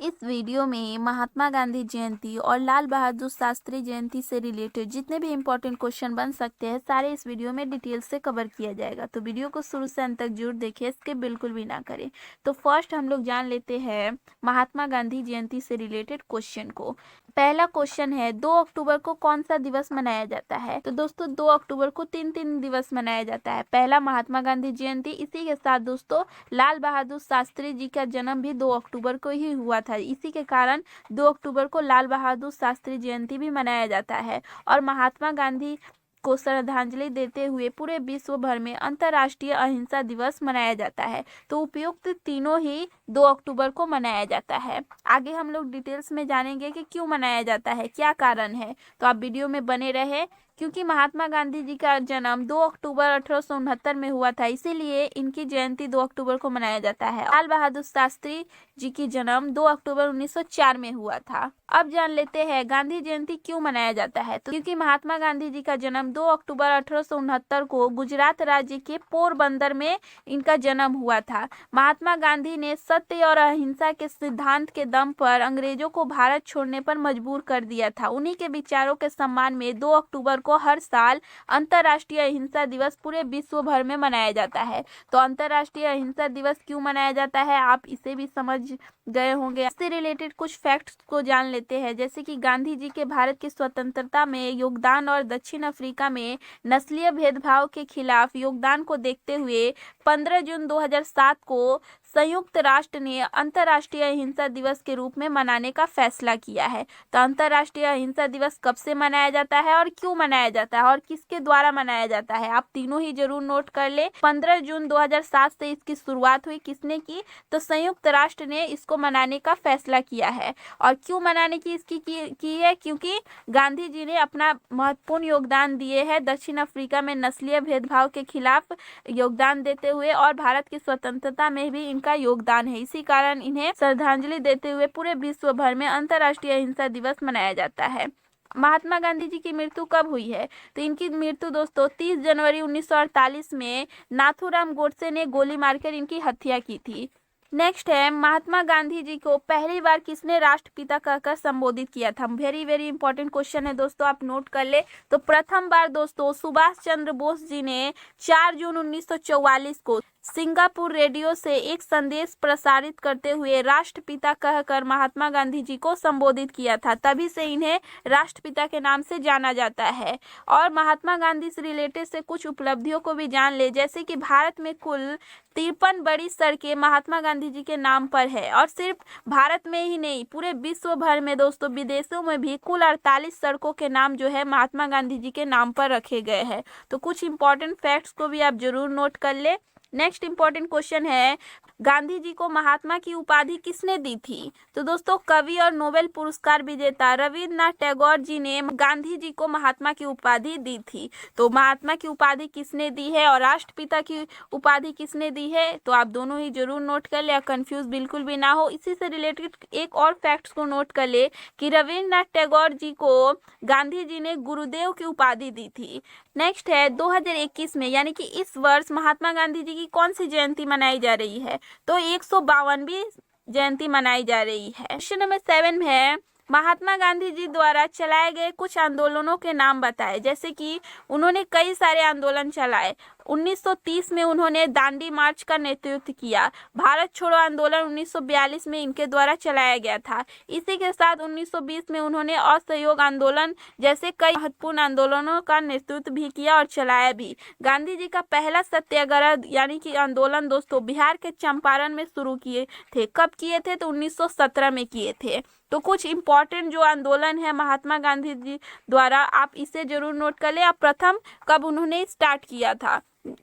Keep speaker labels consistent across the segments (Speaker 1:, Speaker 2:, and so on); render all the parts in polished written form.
Speaker 1: इस वीडियो में महात्मा गांधी जयंती और लाल बहादुर शास्त्री जयंती से रिलेटेड जितने भी इम्पोर्टेंट क्वेश्चन बन सकते हैं सारे इस वीडियो में डिटेल से कवर किया जाएगा। तो वीडियो को शुरू से अंत तक जरूर देखिए, इसके बिल्कुल भी ना करें। तो फर्स्ट हम लोग जान लेते हैं महात्मा गांधी जयंती से रिलेटेड क्वेश्चन को। पहला क्वेश्चन है 2 अक्टूबर को कौन सा दिवस मनाया जाता है। तो दोस्तों 2 अक्टूबर को तीन दिवस मनाया जाता है। पहला महात्मा गांधी जयंती, इसी के साथ दोस्तों लाल बहादुर शास्त्री जी का जन्म भी 2 अक्टूबर को ही हुआ था। इसी के कारण 2 अक्टूबर को लाल बहादुर शास्त्री जयंती भी मनाया जाता है। और महात्मा गांधी को श्रद्धांजलि देते हुए पूरे विश्व भर में अंतर्राष्ट्रीय अहिंसा दिवस मनाया जाता है। तो उपयुक्त तीनों ही 2 अक्टूबर को मनाया जाता है। आगे हम लोग डिटेल्स में जानेंगे कि क्यों मनाया जाता है, क्या कारण है। तो आप वीडियो में बने रहे, क्योंकि महात्मा गांधी जी का जन्म 2 अक्टूबर 1869 में हुआ था, इसीलिए इनकी जयंती 2 अक्टूबर को मनाया जाता है। लाल बहादुर शास्त्री जी की जन्म 2 अक्टूबर 1904 में हुआ था। अब जान लेते हैं गांधी जयंती क्यों मनाया जाता है। तो क्योंकि महात्मा गांधी जी का जन्म 2 अक्टूबर 1869 को गुजरात राज्य के पोरबंदर में इनका जन्म हुआ था। महात्मा गांधी ने सत्य और अहिंसा के सिद्धांत के दम पर अंग्रेजों को भारत छोड़ने पर मजबूर कर दिया था। उन्हीं के विचारों के सम्मान में 2 अक्टूबर को हर साल अंतर्राष्ट्रीय अहिंसा दिवस पूरे विश्व भर में मनाया जाता है। तो अंतर्राष्ट्रीय अहिंसा दिवस क्यों मनाया जाता है, आप इसे भी समझ गए होंगे। इससे रिलेटेड कुछ फैक्ट्स को जान लेते हैं, जैसे कि गांधी जी के भारत की स्वतंत्रता में योगदान और दक्षिण अफ्रीका में नस्लीय भेदभाव के खिलाफ योगदान को देखते हुए 15 जून 2007 को संयुक्त राष्ट्र ने अंतर्राष्ट्रीय अहिंसा दिवस के रूप में मनाने का फैसला किया है। तो अंतर्राष्ट्रीय अहिंसा दिवस कब से मनाया जाता है और क्यों मनाया जाता है और किसके द्वारा मनाया जाता है, आप तीनों ही जरूर नोट कर ले। 15 जून 2007 से इसकी शुरुआत हुई। किसने की, तो संयुक्त राष्ट्र ने इसको मनाने का फैसला किया है। और क्यों मनाने की इसकी की है, क्योंकि गांधी जी ने अपना महत्वपूर्ण योगदान दिए है दक्षिण अफ्रीका में नस्लीय भेदभाव के खिलाफ योगदान देते हुए, और भारत की स्वतंत्रता में भी का योगदान है। इसी कारण इन्हें श्रद्धांजलि देते हुए पूरे विश्व भर में अंतर्राष्ट्रीय अहिंसा दिवस मनाया जाता है। महात्मा गांधी जी की मृत्यु कब हुई है, तो इनकी मृत्यु दोस्तों 30 जनवरी 1948 में नाथूराम गोडसे ने गोली मारकर इनकी हत्या की थी। नेक्स्ट है महात्मा गांधी जी को पहली बार किसने राष्ट्रपिता कहकर संबोधित किया था। वेरी वेरी इंपॉर्टेंट क्वेश्चन है दोस्तों, आप नोट कर ले। तो प्रथम बार दोस्तों सुभाष चंद्र बोस जी ने 4 जून 1944 को सिंगापुर रेडियो से एक संदेश प्रसारित करते हुए राष्ट्रपिता कहकर महात्मा गांधी जी को संबोधित किया था। तभी से इन्हें राष्ट्रपिता के नाम से जाना जाता है। और महात्मा गांधी से रिलेटेड से कुछ उपलब्धियों को भी जान ले, जैसे कि भारत में कुल 53 बड़ी सड़कें महात्मा गांधी जी के नाम पर है। और सिर्फ भारत में ही नहीं, पूरे विश्व भर में दोस्तों विदेशों में भी कुल 48 सड़कों के नाम जो है महात्मा गांधी जी के नाम पर रखे गए हैं। तो कुछ इंपॉर्टेंट फैक्ट्स को भी आप जरूर नोट कर ले। नेक्स्ट इंपॉर्टेंट क्वेश्चन है गांधी जी को महात्मा की उपाधि किसने दी थी। तो दोस्तों कवि और नोबेल पुरस्कार विजेता रविन्द्रनाथ टैगोर जी ने गांधी जी को महात्मा की उपाधि दी थी। तो महात्मा की उपाधि किसने दी है और राष्ट्रपिता की उपाधि किसने दी है, तो आप दोनों ही जरूर नोट कर ले, कंफ्यूज बिल्कुल भी ना हो। इसी से रिलेटेड एक और फैक्ट्स को नोट कर ले कि रविन्द्रनाथ टैगोर जी को गांधी जी ने गुरुदेव की उपाधि दी थी। नेक्स्ट है 2021 में यानी कि इस वर्ष महात्मा गांधी जी की कौन सी जयंती मनाई जा रही है, तो 152वीं जयंती मनाई जा रही है। क्वेश्चन नंबर 7 है महात्मा गांधी जी द्वारा चलाए गए कुछ आंदोलनों के नाम बताएं। जैसे कि उन्होंने कई सारे आंदोलन चलाए। 1930 में उन्होंने दांडी मार्च का नेतृत्व किया। भारत छोड़ो आंदोलन 1942 में इनके द्वारा चलाया गया था। इसी के साथ 1920 में उन्होंने असहयोग आंदोलन जैसे कई महत्वपूर्ण आंदोलनों का नेतृत्व भी किया और चलाया भी। गांधी जी का पहला सत्याग्रह यानी कि आंदोलन दोस्तों बिहार के चंपारण में शुरू किए थे। कब किए थे, तो 1917 में किए थे। तो कुछ इंपॉर्टेंट जो आंदोलन है महात्मा गांधी जी द्वारा, आप इसे जरूर नोट कर ले। आप प्रथम कब उन्होंने स्टार्ट किया था,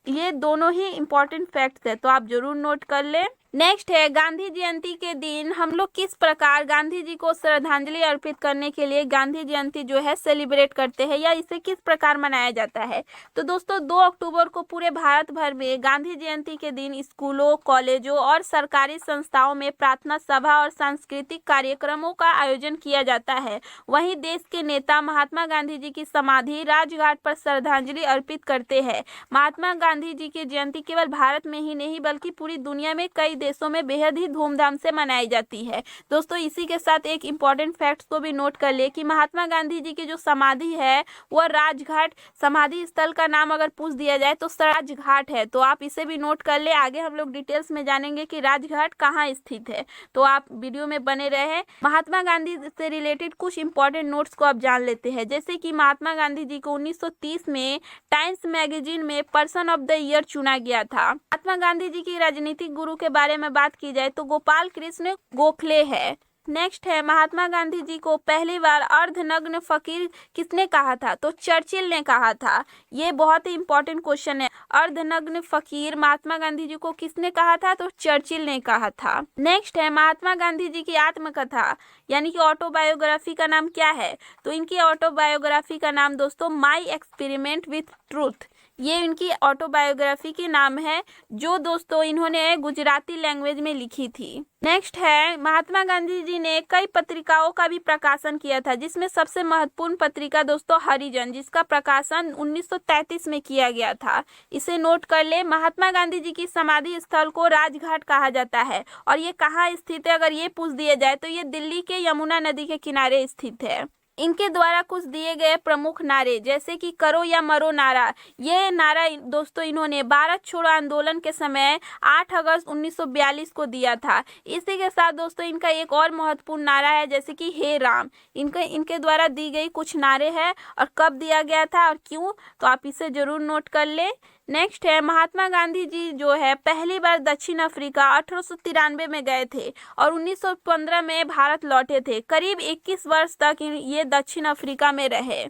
Speaker 1: ये दोनों ही इंपॉर्टेंट फैक्ट्स है, तो आप जरूर नोट कर ले। नेक्स्ट है गांधी जयंती के दिन हम लोग किस प्रकार गांधी जी को श्रद्धांजलि अर्पित करने के लिए गांधी जयंती जो है सेलिब्रेट करते हैं या इसे किस प्रकार मनाया जाता है। तो दोस्तों 2 अक्टूबर को पूरे भारत भर में गांधी जयंती के दिन स्कूलों, कॉलेजों और सरकारी संस्थाओं में प्रार्थना सभा और सांस्कृतिक कार्यक्रमों का आयोजन किया जाता है। वहीं देश के नेता महात्मा गांधी जी की समाधि राजघाट पर श्रद्धांजलि अर्पित करते हैं। महात्मा गांधी जी की जयंती केवल भारत में ही नहीं बल्कि पूरी दुनिया में कई देशों में बेहद ही धूमधाम से मनाई जाती है। दोस्तों इसी के साथ एक इम्पॉर्टेंट फैक्ट्स को भी नोट कर ले कि महात्मा गांधी जी की जो समाधि है वह राजघाट, समाधि स्थल का नाम अगर पूछ दिया जाए तो राजघाट है, तो आप इसे भी नोट कर ले। आगे हम लोग डिटेल्स में जानेंगे कि राजघाट कहाँ स्थित है, तो आप वीडियो में बने रहे। महात्मा गांधी से रिलेटेड कुछ इंपॉर्टेंट नोट्स को आप जान लेते हैं, जैसे कि महात्मा गांधी जी को 1930 में टाइम्स मैगजीन में पर्सन ऑफ द ईयर चुना गया था। महात्मा गांधी जी की राजनीतिक गुरु के बारे में बात की जाए तो गोपाल कृष्ण गोखले है। नेक्स्ट है महात्मा गांधी जी को पहली बार अर्धनग्न फकीर किसने कहा था, तो चर्चिल ने कहा था। ये बहुत ही इंपॉर्टेंट क्वेश्चन है। अर्धनग्न फकीर महात्मा गांधी जी को किसने कहा था, तो चर्चिल ने कहा था। नेक्स्ट है महात्मा गांधी जी की आत्मकथा यानी कि ऑटोबायोग्राफी का नाम क्या है, तो इनकी ऑटोबायोग्राफी का नाम दोस्तों माई एक्सपेरिमेंट विथ ट्रूथ, ये इनकी ऑटोबायोग्राफी की नाम है, जो दोस्तों इन्होंने गुजराती लैंग्वेज में लिखी थी। नेक्स्ट है महात्मा गांधी जी ने कई पत्रिकाओं का भी प्रकाशन किया था, जिसमें सबसे महत्वपूर्ण पत्रिका दोस्तों हरिजन, जिसका प्रकाशन 1933 में किया गया था। इसे नोट कर ले। महात्मा गांधी जी की समाधि स्थल को राजघाट कहा जाता है और ये कहाँ स्थित है, अगर ये पूछ दिया जाए तो ये दिल्ली के यमुना नदी के किनारे स्थित है। इनके द्वारा कुछ दिए गए प्रमुख नारे जैसे कि करो या मरो नारा, ये नारा दोस्तों इन्होंने भारत छोड़ो आंदोलन के समय 8 अगस्त 1942 को दिया था। इसी के साथ दोस्तों इनका एक और महत्वपूर्ण नारा है जैसे कि हे राम, इनके द्वारा दी गई कुछ नारे हैं और कब दिया गया था और क्यों, तो आप इसे जरूर नोट कर ले। नेक्स्ट है महात्मा गांधी जी जो है पहली बार दक्षिण अफ्रीका 1893 में गए थे और 1915 में भारत लौटे थे। करीब 21 वर्ष तक ये दक्षिण अफ्रीका में रहे।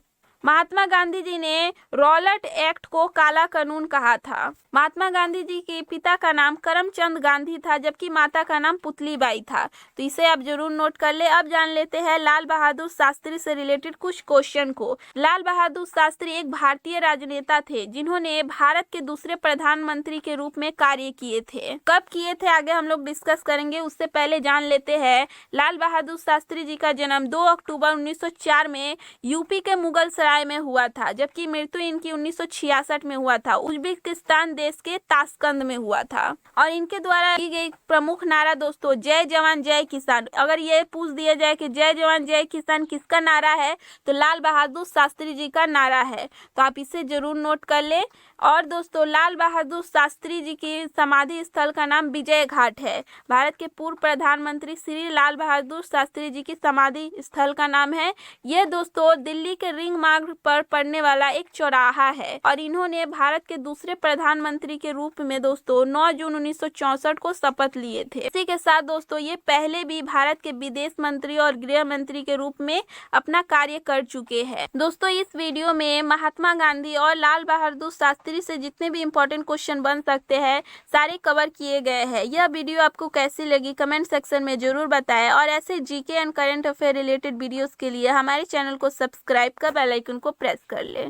Speaker 1: महात्मा गांधी जी ने रॉलेट एक्ट को काला कानून कहा था। महात्मा गांधी जी के पिता का नाम करमचंद गांधी था जबकि माता का नाम पुतलीबाई था, तो इसे आप जरूर नोट कर ले। अब जान लेते हैं लाल बहादुर शास्त्री से रिलेटेड कुछ क्वेश्चन को। लाल बहादुर शास्त्री एक भारतीय राजनेता थे जिन्होंने भारत के दूसरे प्रधानमंत्री के रूप में कार्य किए थे। कब किए थे आगे हम लोग डिस्कस करेंगे, उससे पहले जान लेते हैं लाल बहादुर शास्त्री जी का जन्म 2 अक्टूबर 1904 में यूपी के मुगल में हुआ था, जबकि मृत्यु इनकी 1966 में हुआ था। उज्बेकिस्तान देश के ताशकंद में हुआ था। और इनके द्वारा की गई प्रमुख नारा दोस्तों जय जवान जय किसान। अगर ये पूछ दिया जाए कि जय जवान जय किसान किसका नारा है, तो लाल बहादुर शास्त्री जी का नारा है, तो आप इसे जरूर नोट कर ले। और दोस्तों लाल बहादुर शास्त्री जी की समाधि स्थल का नाम विजय घाट है। भारत के पूर्व प्रधानमंत्री श्री लाल बहादुर शास्त्री जी की समाधि स्थल का नाम है। यह दोस्तों दिल्ली के रिंग मार्ग पर पड़ने वाला एक चौराहा है और इन्होंने भारत के दूसरे प्रधानमंत्री के रूप में दोस्तों 9 जून 1964 को शपथ लिए थे। इसी के साथ दोस्तों ये पहले भी भारत के विदेश मंत्री और गृह मंत्री के रूप में अपना कार्य कर चुके हैं। दोस्तों इस वीडियो में महात्मा गांधी और लाल बहादुर शास्त्री से जितने भी इंपॉर्टेंट क्वेश्चन बन सकते हैं सारे कवर किए गए हैं। यह वीडियो आपको कैसी लगी कमेंट सेक्शन में जरूर बताएं और ऐसे GK and current affair related videos के लिए हमारे चैनल को सब्सक्राइब कर बेल आइकन को प्रेस कर ले।